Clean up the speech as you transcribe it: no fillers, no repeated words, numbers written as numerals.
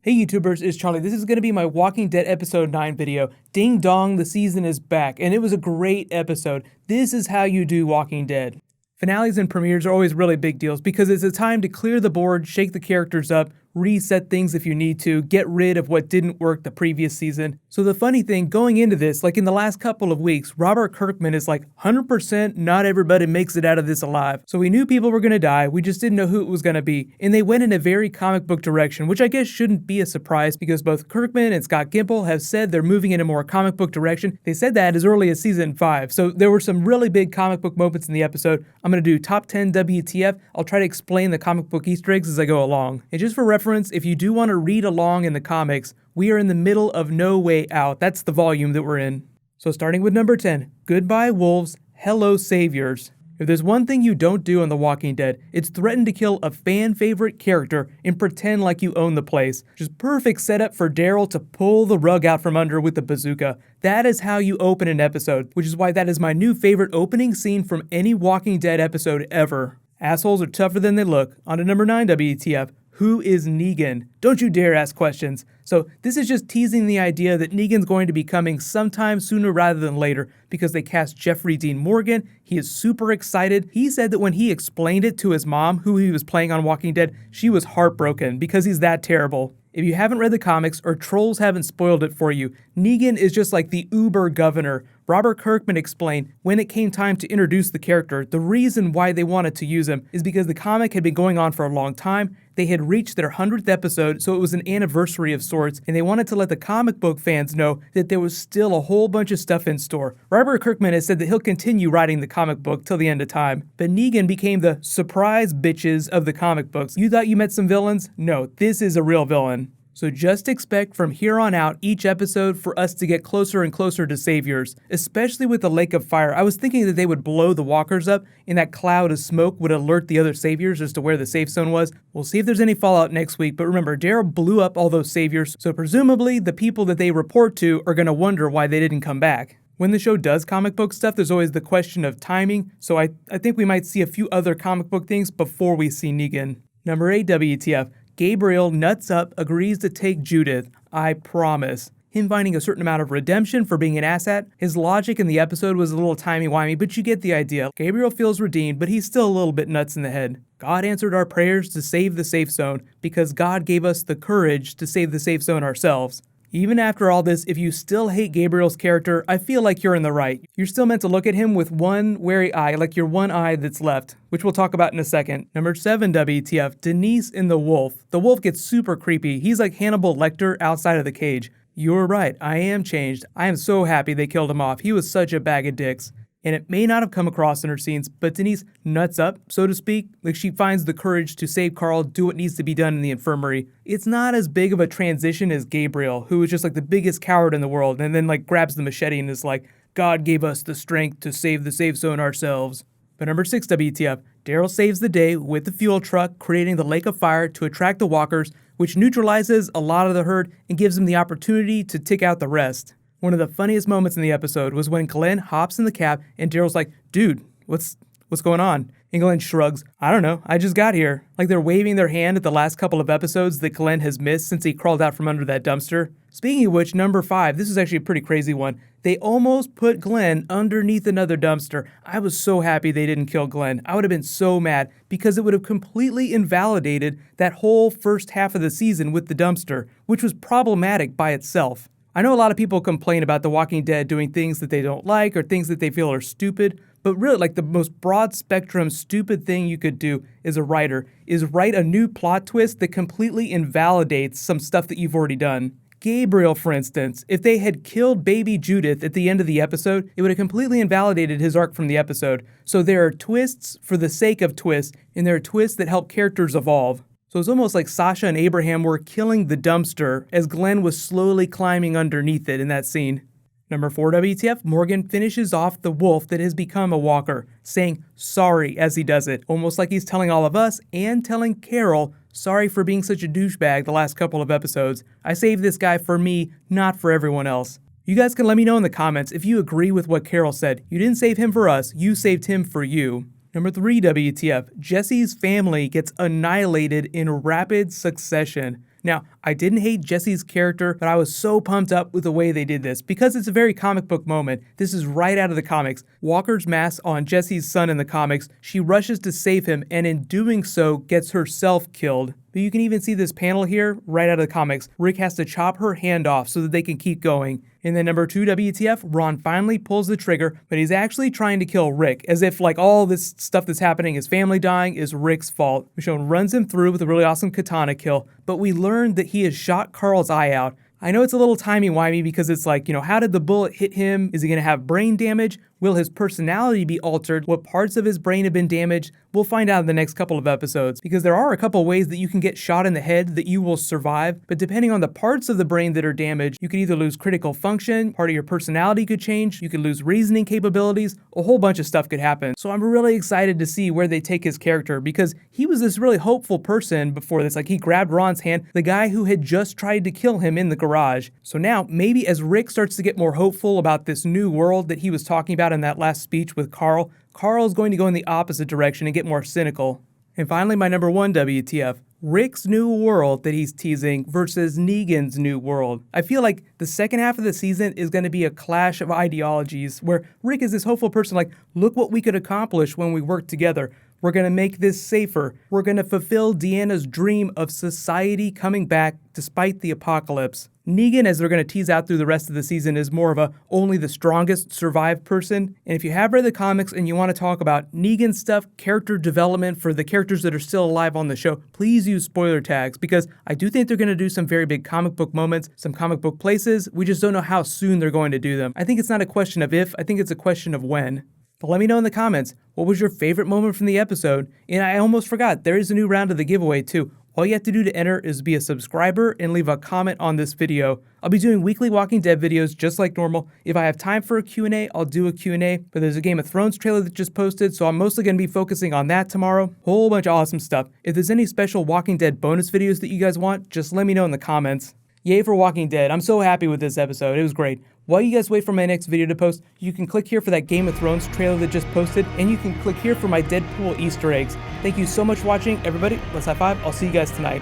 Hey YouTubers, it's Charlie. This is going to be my Walking Dead episode 9 video. Ding dong, the season is back, and it was a great episode. This is how you do Walking Dead. Finales and premieres are always really big deals because it's a time to clear the board, shake the characters up, reset things if you need to, get rid of what didn't work the previous season. So the funny thing, going into this, like in the last couple of weeks, Robert Kirkman is like 100% not everybody makes it out of this alive. So we knew people were going to die, we just didn't know who it was going to be. And they went in a very comic book direction, which I guess shouldn't be a surprise because both Kirkman and Scott Gimple have said they're moving in a more comic book direction. They said that as early as season 5. So there were some really big comic book moments in the episode. I'm going to do top 10 WTF. I'll try to explain the comic book Easter eggs as I go along. And just for reference, if you do want to read along in the comics, we are in the middle of No Way Out. That's the volume that we're in. So starting with number 10, Goodbye Wolves, Hello Saviors. If there's one thing you don't do on The Walking Dead, it's threaten to kill a fan favorite character and pretend like you own the place. Just perfect setup for Daryl to pull the rug out from under with the bazooka. That is how you open an episode, which is why that is my new favorite opening scene from any Walking Dead episode ever. Assholes are tougher than they look. On to number 9 WTF. Who is Negan? Don't you dare ask questions. So this is just teasing the idea that Negan's going to be coming sometime sooner rather than later because they cast Jeffrey Dean Morgan. He is super excited. He said that when he explained it to his mom, who he was playing on Walking Dead, she was heartbroken because he's that terrible. If you haven't read the comics or trolls haven't spoiled it for you, Negan is just like the uber governor. Robert Kirkman explained when it came time to introduce the character, the reason why they wanted to use him is because the comic had been going on for a long time. They had reached their 100th episode, so it was an anniversary of sorts, and they wanted to let the comic book fans know that there was still a whole bunch of stuff in store. Robert Kirkman has said that he'll continue writing the comic book till the end of time, but Negan became the surprise bitches of the comic books. You thought you met some villains? No, this is a real villain. So just expect from here on out each episode for us to get closer and closer to saviors, especially with the Lake of Fire. I was thinking that they would blow the walkers up and that cloud of smoke would alert the other saviors as to where the safe zone was. We'll see if there's any fallout next week, but remember, Daryl blew up all those saviors, so presumably the people that they report to are going to wonder why they didn't come back. When the show does comic book stuff, there's always the question of timing, so I think we might see a few other comic book things before we see Negan. Number 8 WTF. Gabriel, nuts up, agrees to take Judith. I promise. Him finding a certain amount of redemption for being an asshat. His logic in the episode was a little timey-wimey, but you get the idea. Gabriel feels redeemed, but he's still a little bit nuts in the head. God answered our prayers to save the safe zone because God gave us the courage to save the safe zone ourselves. Even after all this, if you still hate Gabriel's character, I feel like you're in the right. You're still meant to look at him with one wary eye, like your one eye that's left, which we'll talk about in a second. Number 7 WTF, Denise and the Wolf. The Wolf gets super creepy. He's like Hannibal Lecter outside of the cage. You're right, I am changed. I am so happy they killed him off. He was such a bag of dicks. And it may not have come across in her scenes, but Denise nuts up, so to speak. Like she finds the courage to save Carl, do what needs to be done in the infirmary. It's not as big of a transition as Gabriel, who is just like the biggest coward in the world, and then like grabs the machete and is like, God gave us the strength to save the safe zone ourselves. But number 6 WTF, Daryl saves the day with the fuel truck, creating the Lake of Fire to attract the walkers, which neutralizes a lot of the herd and gives them the opportunity to tick out the rest. One of the funniest moments in the episode was when Glenn hops in the cab and Daryl's like, dude, what's going on? And Glenn shrugs, I don't know, I just got here. Like they're waving their hand at the last couple of episodes that Glenn has missed since he crawled out from under that dumpster. Speaking of which, number 5, this is actually a pretty crazy one. They almost put Glenn underneath another dumpster. I was so happy they didn't kill Glenn. I would have been so mad because it would have completely invalidated that whole first half of the season with the dumpster, which was problematic by itself. I know a lot of people complain about The Walking Dead doing things that they don't like or things that they feel are stupid, but really like the most broad spectrum stupid thing you could do as a writer is write a new plot twist that completely invalidates some stuff that you've already done. Gabriel, for instance, if they had killed baby Judith at the end of the episode, it would have completely invalidated his arc from the episode. So there are twists for the sake of twists, and there are twists that help characters evolve. So it's almost like Sasha and Abraham were killing the dumpster as Glenn was slowly climbing underneath it in that scene. Number 4 WTF, Morgan finishes off the wolf that has become a walker, saying sorry as he does it, almost like he's telling all of us and telling Carol, sorry for being such a douchebag the last couple of episodes. I saved this guy for me, not for everyone else. You guys can let me know in the comments if you agree with what Carol said. You didn't save him for us, you saved him for you. Number 3 WTF, Jesse's family gets annihilated in rapid succession. Now, I didn't hate Jesse's character, but I was so pumped up with the way they did this because it's a very comic book moment. This is right out of the comics. Walker's mask on Jesse's son in the comics. She rushes to save him and in doing so gets herself killed. But you can even see this panel here right out of the comics. Rick has to chop her hand off so that they can keep going. And then number 2 WTF, Ron finally pulls the trigger, but he's actually trying to kill Rick, as if like all this stuff that's happening, his family dying, is Rick's fault. Michonne runs him through with a really awesome katana kill, but we learn that he has shot Carl's eye out. I know it's a little timey-wimey because it's like, how did the bullet hit him? Is he going to have brain damage? Will his personality be altered? What parts of his brain have been damaged? We'll find out in the next couple of episodes, because there are a couple ways that you can get shot in the head that you will survive, but depending on the parts of the brain that are damaged, you could either lose critical function, part of your personality could change, you could lose reasoning capabilities, a whole bunch of stuff could happen. So I'm really excited to see where they take his character, because he was this really hopeful person before this. Like, he grabbed Ron's hand, the guy who had just tried to kill him in the garage. So now, maybe as Rick starts to get more hopeful about this new world that he was talking about in that last speech with Carl, Carl's going to go in the opposite direction and get more cynical. And finally, my number 1 WTF, Rick's new world that he's teasing versus Negan's new world. I feel like the second half of the season is going to be a clash of ideologies where Rick is this hopeful person like, look what we could accomplish when we work together. We're going to make this safer. We're going to fulfill Deanna's dream of society coming back despite the apocalypse. Negan, as they're going to tease out through the rest of the season, is more of a only the strongest survive person. And if you have read the comics and you want to talk about Negan stuff, character development for the characters that are still alive on the show, please use spoiler tags, because I do think they're going to do some very big comic book moments, some comic book places. We just don't know how soon they're going to do them. I think it's not a question of if, I think it's a question of when. But let me know in the comments, what was your favorite moment from the episode? And I almost forgot, there is a new round of the giveaway too. All you have to do to enter is be a subscriber and leave a comment on this video. I'll be doing weekly Walking Dead videos just like normal. If I have time for a Q&A, I'll do a Q&A, but there's a Game of Thrones trailer that just posted, so I'm mostly going to be focusing on that tomorrow. Whole bunch of awesome stuff. If there's any special Walking Dead bonus videos that you guys want, just let me know in the comments. Yay for Walking Dead. I'm so happy with this episode. It was great. While you guys wait for my next video to post, you can click here for that Game of Thrones trailer that just posted, and you can click here for my Deadpool Easter eggs. Thank you so much for watching, everybody. Let's high five. I'll see you guys tonight.